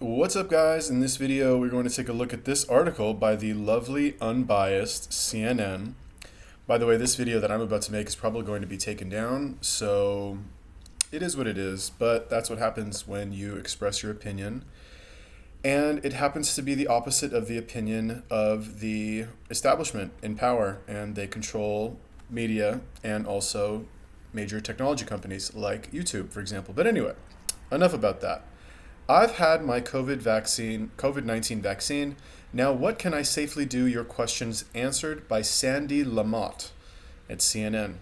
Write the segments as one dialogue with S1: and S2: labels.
S1: What's up, guys? In this video, we're going to take a look at this article by the lovely, unbiased CNN. By the way, this video that I'm about to make is probably going to be taken down, so it is what it is, but that's what happens when you express your opinion. And it happens to be the opposite of the opinion of the establishment in power, and they control media and also major technology companies like YouTube, for example. But anyway, enough about that. I've had my COVID-19 vaccine. Now, what can I safely do? Your questions answered by Sandy Lamotte at CNN.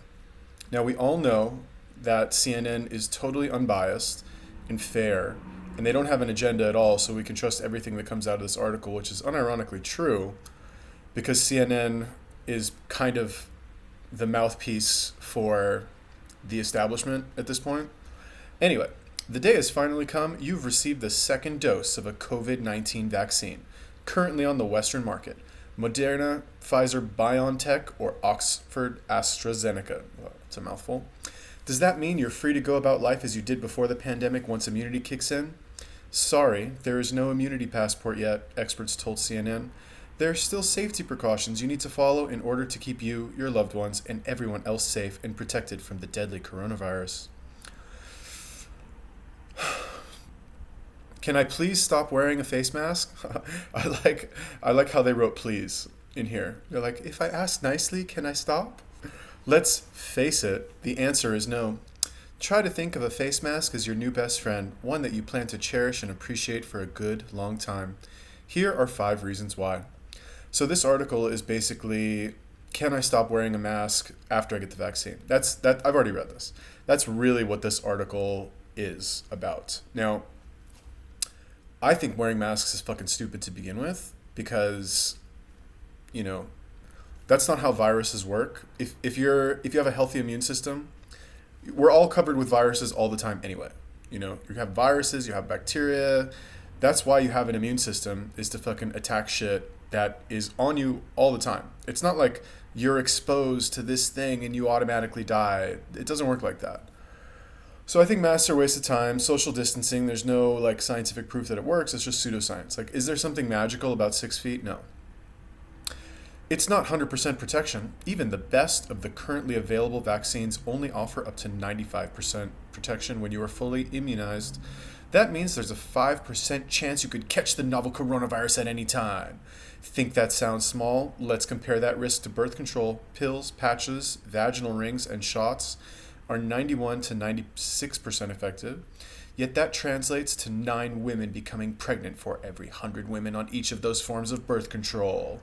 S1: Now, we all know that CNN is totally unbiased and fair, and they don't have an agenda at all, so we can trust everything that comes out of this article, which is unironically true, because CNN is kind of the mouthpiece for the establishment at this point. Anyway, the day has finally come. You've received the second dose of a COVID-19 vaccine, currently on the Western market. Moderna, Pfizer, BioNTech, or Oxford AstraZeneca. Well, it's a mouthful. Does that mean you're free to go about life as you did before the pandemic once immunity kicks in? Sorry, there is no immunity passport yet, experts told CNN. There are still safety precautions you need to follow in order to keep you, your loved ones, and everyone else safe and protected from the deadly coronavirus. Can I please stop wearing a face mask? I like how they wrote please in here. They're like, if I ask nicely, can I stop? Let's face it, the answer is no. Try to think of a face mask as your new best friend, one that you plan to cherish and appreciate for a good long time. Here are 5 reasons why. So this article is basically, can I stop wearing a mask after I get the vaccine? I've already read this. That's really what this article is about. Now, I think wearing masks is fucking stupid to begin with because, that's not how viruses work. If you have a healthy immune system, we're all covered with viruses all the time anyway. You have viruses, you have bacteria. That's why you have an immune system, is to fucking attack shit that is on you all the time. It's not like you're exposed to this thing and you automatically die. It doesn't work like that. So I think masks are a waste of time. Social distancing, there's no scientific proof that it works. It's just pseudoscience. Is there something magical about 6 feet? No. It's not 100% protection. Even the best of the currently available vaccines only offer up to 95% protection when you are fully immunized. That means there's a 5% chance you could catch the novel coronavirus at any time. Think that sounds small? Let's compare that risk to birth control. Pills, patches, vaginal rings, and shots are 91 to 96% effective, yet that translates to 9 women becoming pregnant for every 100 women on each of those forms of birth control,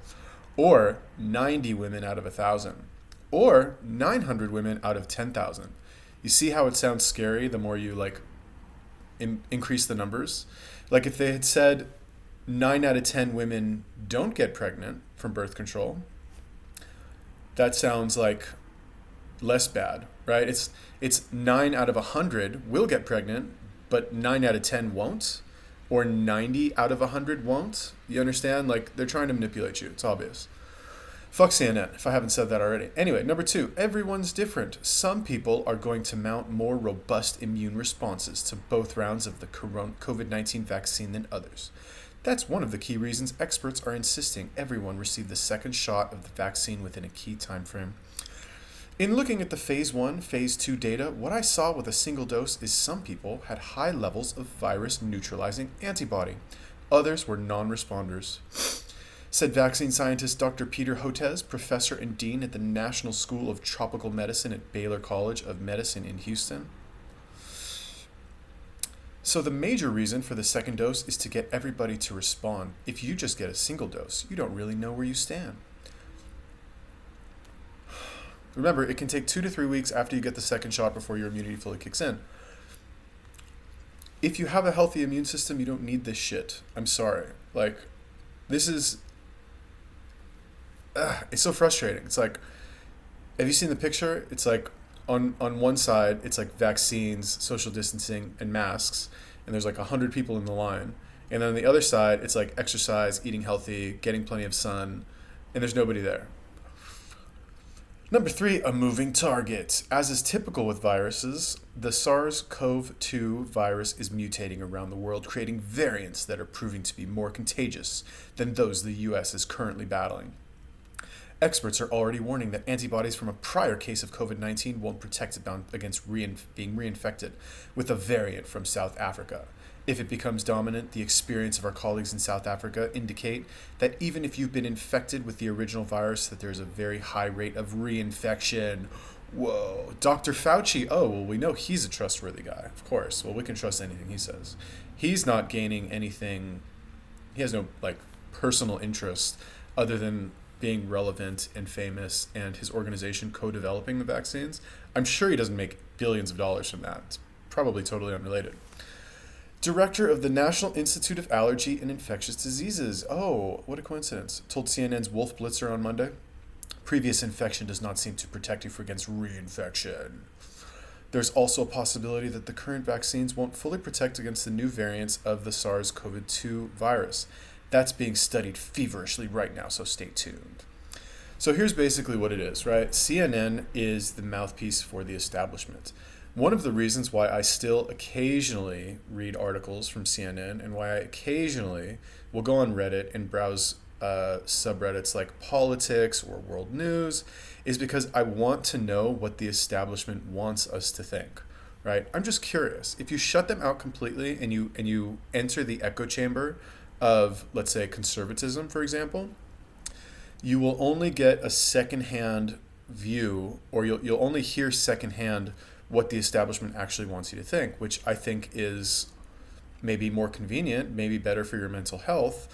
S1: or 90 women out of 1,000, or 900 women out of 10,000. You see how it sounds scary the more you increase the numbers? If they had said 9 out of 10 women don't get pregnant from birth control, that sounds less bad, right? It's 9 out of 100 will get pregnant, but 9 out of 10 won't, or 90 out of 100 won't. You understand? They're trying to manipulate you. It's obvious. Fuck CNN, if I haven't said that already. Anyway, number 2, everyone's different. Some people are going to mount more robust immune responses to both rounds of the COVID-19 vaccine than others. That's one of the key reasons experts are insisting everyone receive the second shot of the vaccine within a key time frame. In looking at the phase 1, phase 2 data, what I saw with a single dose is some people had high levels of virus-neutralizing antibody. Others were non-responders. Said vaccine scientist Dr. Peter Hotez, professor and dean at the National School of Tropical Medicine at Baylor College of Medicine in Houston. So the major reason for the second dose is to get everybody to respond. If you just get a single dose, you don't really know where you stand. Remember, it can take 2 to 3 weeks after you get the second shot before your immunity fully kicks in. If you have a healthy immune system, you don't need this shit. I'm sorry. This is... it's so frustrating. It's have you seen the picture? It's on one side, it's vaccines, social distancing, and masks, and there's 100 people in the line. And then on the other side, it's exercise, eating healthy, getting plenty of sun, and there's nobody there. Number three, a moving target. As is typical with viruses, the SARS-CoV-2 virus is mutating around the world, creating variants that are proving to be more contagious than those the US is currently battling. Experts are already warning that antibodies from a prior case of COVID-19 won't protect it against being reinfected with a variant from South Africa. If it becomes dominant, the experience of our colleagues in South Africa indicate that even if you've been infected with the original virus, that there's a very high rate of reinfection. Whoa. Dr. Fauci, oh, well, we know he's a trustworthy guy, of course. Well, we can trust anything he says. He's not gaining anything. He has no, personal interest other than being relevant and famous, and his organization co-developing the vaccines. I'm sure he doesn't make billions of dollars from that. It's probably totally unrelated. Director of the National Institute of Allergy and Infectious Diseases. Oh, what a coincidence. Told CNN's Wolf Blitzer on Monday. Previous infection does not seem to protect you against reinfection. There's also a possibility that the current vaccines won't fully protect against the new variants of the SARS-CoV-2 virus. That's being studied feverishly right now, so stay tuned. So here's basically what it is, right? CNN is the mouthpiece for the establishment. One of the reasons why I still occasionally read articles from CNN and why I occasionally will go on Reddit and browse subreddits like politics or world news is because I want to know what the establishment wants us to think, right? I'm just curious. If you shut them out completely and you enter the echo chamber of, let's say, conservatism, for example, you will only get a secondhand view, or you'll only hear secondhand what the establishment actually wants you to think, which I think is maybe more convenient, maybe better for your mental health,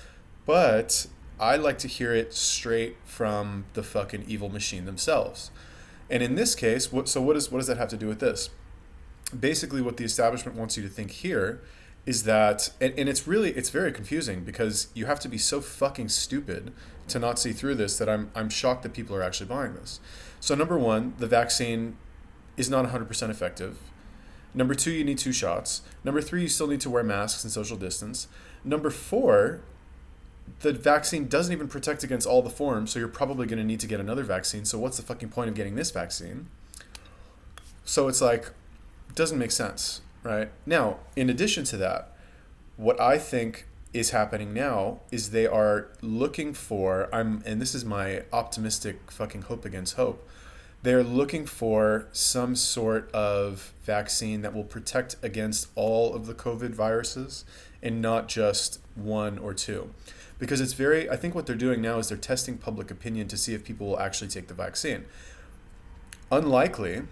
S1: but I like to hear it straight from the fucking evil machine themselves. And in this case, what does that have to do with this? Basically, what the establishment wants you to think here is that, and it's very confusing because you have to be so fucking stupid to not see through this that I'm shocked that people are actually buying this. So number one, the vaccine is not 100% effective. Number two, you need 2 shots. Number three, you still need to wear masks and social distance. Number four, the vaccine doesn't even protect against all the forms, so you're probably going to need to get another vaccine. So what's the fucking point of getting this vaccine? So it's like, it doesn't make sense. Right? Now, in addition to that, what I think is happening now is they are looking for, and this is my optimistic fucking hope against hope, they're looking for some sort of vaccine that will protect against all of the COVID viruses and not just 1 or 2. Because I think what they're doing now is they're testing public opinion to see if people will actually take the vaccine. Unlikely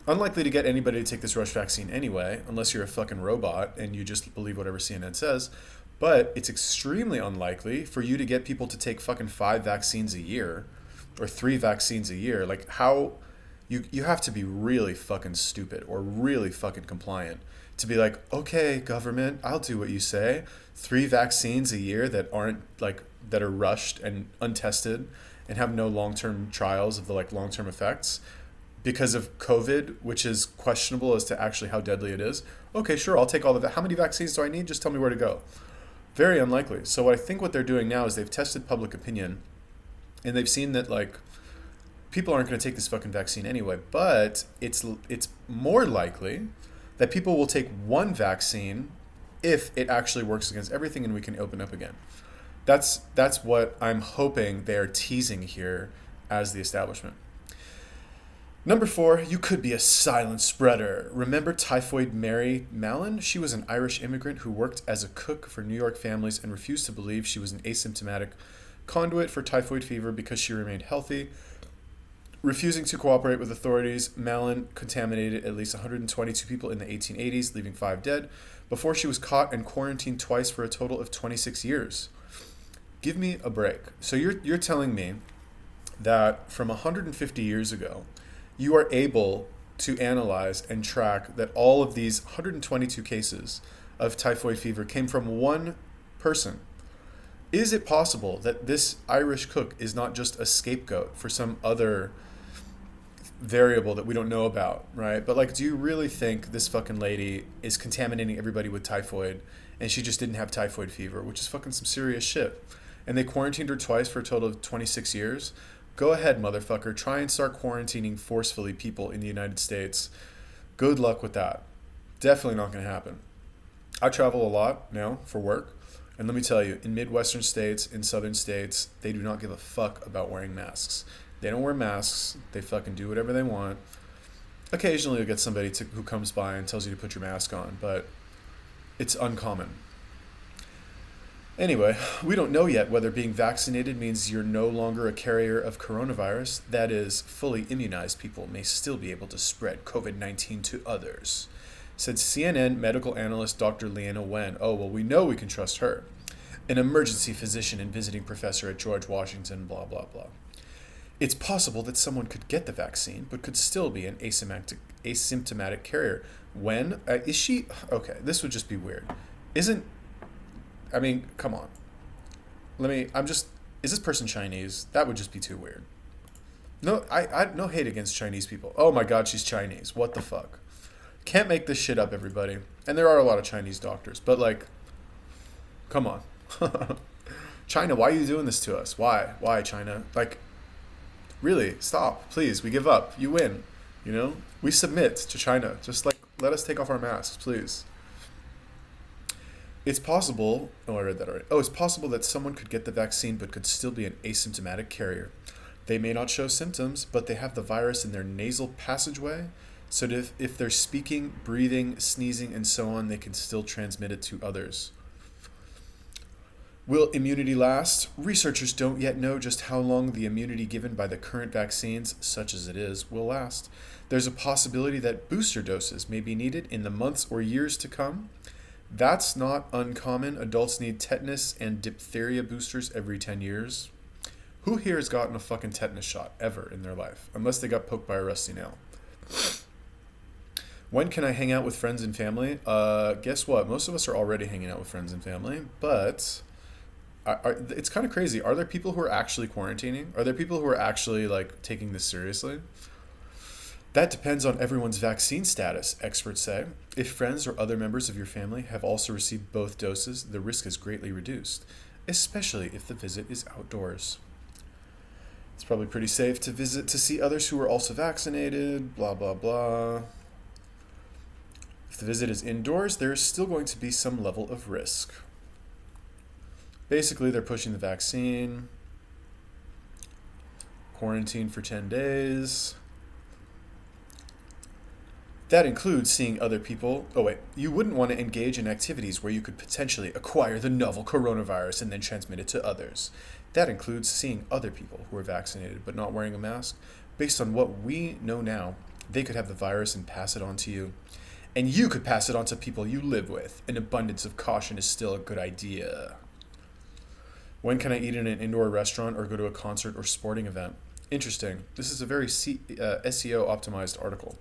S1: to get anybody to take this rush vaccine anyway, unless you're a fucking robot and you just believe whatever CNN says. But it's extremely unlikely for you to get people to take fucking 5 vaccines a year or 3 vaccines a year. Like, how you have to be really fucking stupid or really fucking compliant to be like, okay, government, I'll do what you say. 3 vaccines a year that aren't that are rushed and untested and have no long-term trials of the long-term effects because of COVID, which is questionable as to actually how deadly it is. Okay, sure, I'll take all of that. How many vaccines do I need? Just tell me where to go. Very unlikely. So I think what they're doing now is they've tested public opinion and they've seen that people aren't going to take this fucking vaccine anyway, but it's more likely that people will take 1 vaccine if it actually works against everything and we can open up again. That's what I'm hoping they're teasing here as the establishment. Number 4, you could be a silent spreader. Remember Typhoid Mary Mallon? She was an Irish immigrant who worked as a cook for New York families and refused to believe she was an asymptomatic conduit for typhoid fever because she remained healthy. Refusing to cooperate with authorities, Mallon contaminated at least 122 people in the 1880s, leaving 5 dead, before she was caught and quarantined twice for a total of 26 years. Give me a break. So you're telling me that from 150 years ago, you are able to analyze and track that all of these 122 cases of typhoid fever came from 1 person. Is it possible that this Irish cook is not just a scapegoat for some other variable that we don't know about, right? But do you really think this fucking lady is contaminating everybody with typhoid and she just didn't have typhoid fever, which is fucking some serious shit? And they quarantined her twice for a total of 26 years. Go ahead, motherfucker. Try and start quarantining forcefully people in the United States. Good luck with that. Definitely not going to happen. I travel a lot now for work. And let me tell you, in Midwestern states, in Southern states, they do not give a fuck about wearing masks. They don't wear masks. They fucking do whatever they want. Occasionally you'll get somebody who comes by and tells you to put your mask on, but it's uncommon. Anyway, we don't know yet whether being vaccinated means you're no longer a carrier of coronavirus. That is, fully immunized people may still be able to spread COVID-19 to others, said CNN medical analyst Dr. Leana Wen. Oh, well, we know we can trust her. An emergency physician and visiting professor at George Washington, blah, blah, blah. It's possible that someone could get the vaccine, but could still be an asymptomatic carrier. When? Is she? Okay, this would just be weird. Come on. Is this person Chinese? That would just be too weird. No, I no hate against Chinese people. Oh my God, she's Chinese. What the fuck? Can't make this shit up, everybody. And there are a lot of Chinese doctors, but like, come on. China, why are you doing this to us? Why? Why, China? Like, really, stop, please. We give up. You win. You know? We submit to China. Just like, let us take off our masks, please. It's possible, I read that already. It's possible that someone could get the vaccine but could still be an asymptomatic carrier. They may not show symptoms, but they have the virus in their nasal passageway, so that if they're speaking, breathing, sneezing, and so on, they can still transmit it to others. Will immunity last? Researchers don't yet know just how long the immunity given by the current vaccines, such as it is, will last. There's a possibility that booster doses may be needed in the months or years to come. That's not uncommon. Adults need tetanus and diphtheria boosters every 10 years. Who here has gotten a fucking tetanus shot ever in their life? Unless they got poked by a rusty nail. When can I hang out with friends and family? Guess what? Most of us are already hanging out with friends and family, but it's kind of crazy. Are there people who are actually quarantining? Are there people who are actually like taking this seriously? That depends on everyone's vaccine status, experts say. If friends or other members of your family have also received both doses, the risk is greatly reduced, especially if the visit is outdoors. It's probably pretty safe to visit to see others who are also vaccinated, blah, blah, blah. If the visit is indoors, there is still going to be some level of risk. Basically, they're pushing the vaccine, quarantine for 10 days. That includes seeing other people. You wouldn't want to engage in activities where you could potentially acquire the novel coronavirus and then transmit it to others. That includes seeing other people who are vaccinated but not wearing a mask. Based on what we know now, they could have the virus and pass it on to you. And you could pass it on to people you live with. An abundance of caution is still a good idea. When can I eat in an indoor restaurant or go to a concert or sporting event? Interesting. This is a very SEO optimized article.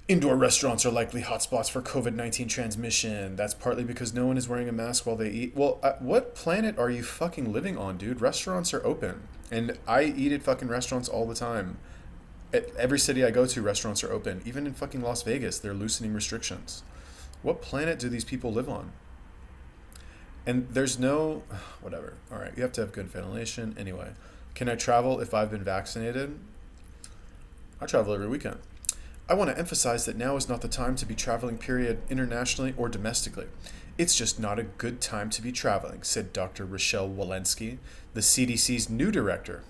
S1: Indoor restaurants are likely hotspots for COVID-19 transmission. That's partly because no one is wearing a mask while they eat. Well, what planet are you fucking living on, dude? Restaurants are open. And I eat at fucking restaurants all the time. At every city I go to, restaurants are open. Even in fucking Las Vegas, they're loosening restrictions. What planet do these people live on? And there's no... Whatever. All right, you have to have good ventilation. Anyway, can I travel if I've been vaccinated? I travel every weekend. I want to emphasize that now is not the time to be traveling, period, internationally or domestically. It's just not a good time to be traveling, said Dr. Rochelle Walensky, the CDC's new director.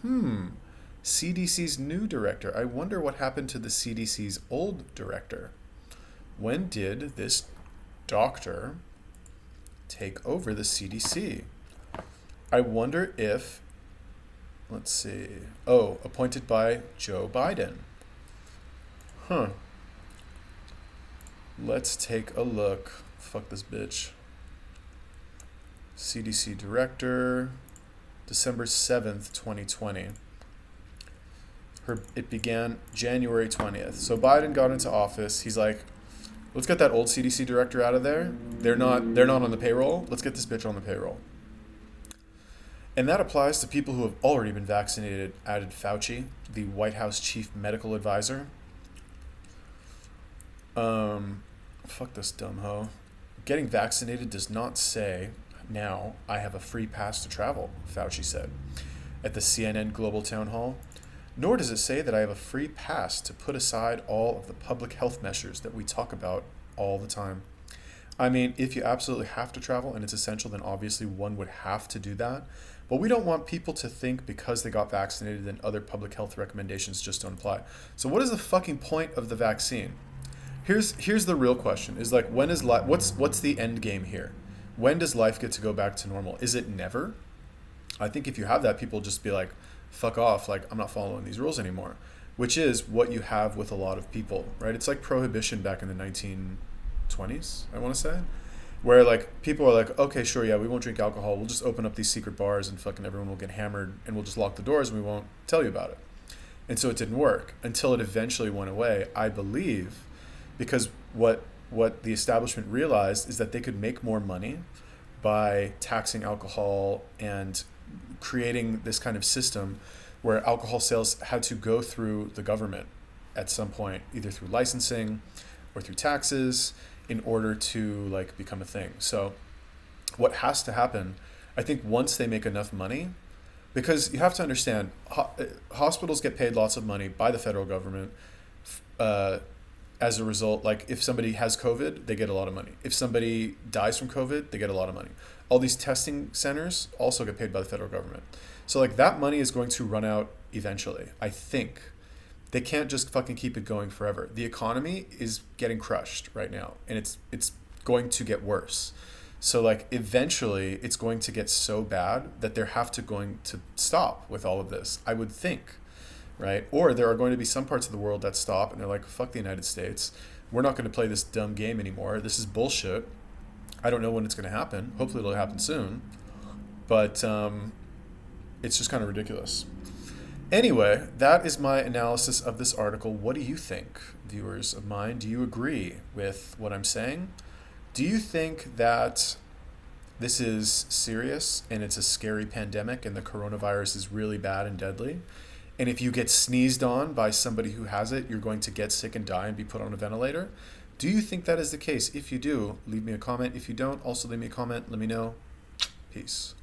S1: CDC's new director. I wonder what happened to the CDC's old director. When did this doctor take over the CDC? I wonder if, let's see, appointed by Joe Biden. Let's take a look. Fuck this bitch. CDC director, December 7th, 2020. It began January 20th. So Biden got into office. He's like, let's get that old CDC director out of there. They're not on the payroll. Let's get this bitch on the payroll. And that applies to people who have already been vaccinated, added Fauci, the White House chief medical advisor. Fuck this dumb hoe. Getting vaccinated does not say, now I have a free pass to travel, Fauci said. at the CNN Global Town Hall. Nor does it say that I have a free pass to put aside all of the public health measures that we talk about all the time. I mean, if you absolutely have to travel and it's essential, then obviously one would have to do that. But we don't want people to think because they got vaccinated, then other public health recommendations just don't apply. So what is the fucking point of the vaccine? Here's the real question: is like, when is life? What's the end game here? When does life get to go back to normal? Is it never? I think if you have that, people just be like, fuck off, like, I'm not following these rules anymore, which is what you have with a lot of people, right? It's like prohibition back in the 1920s, I want to say, where like people are like, okay, sure, yeah, we won't drink alcohol, we'll just open up these secret bars and fucking everyone will get hammered and we'll just lock the doors and we won't tell you about it. And so it didn't work until it eventually went away, I believe, because what the establishment realized is that they could make more money by taxing alcohol and creating this kind of system where alcohol sales had to go through the government at some point, either through licensing or through taxes, in order to like become a thing. So what has to happen, I think, once they make enough money, because you have to understand, hospitals get paid lots of money by the federal government. As a result, like if somebody has COVID, they get a lot of money. If somebody dies from COVID, they get a lot of money. All these testing centers also get paid by the federal government. So like that money is going to run out eventually, I think. They can't just fucking keep it going forever. The economy is getting crushed right now, and it's going to get worse. So like eventually it's going to get so bad that they're going to stop with all of this, I would think. Right? Or there are going to be some parts of the world that stop and they're like, fuck the United States. We're not going to play this dumb game anymore. This is bullshit. I don't know when it's going to happen. Hopefully it'll happen soon. But it's just kind of ridiculous. Anyway, that is my analysis of this article. What do you think, viewers of mine? Do you agree with what I'm saying? Do you think that this is serious and it's a scary pandemic and the coronavirus is really bad and deadly? And if you get sneezed on by somebody who has it, you're going to get sick and die and be put on a ventilator? Do you think that is the case? If you do, leave me a comment. If you don't, also leave me a comment. Let me know. Peace.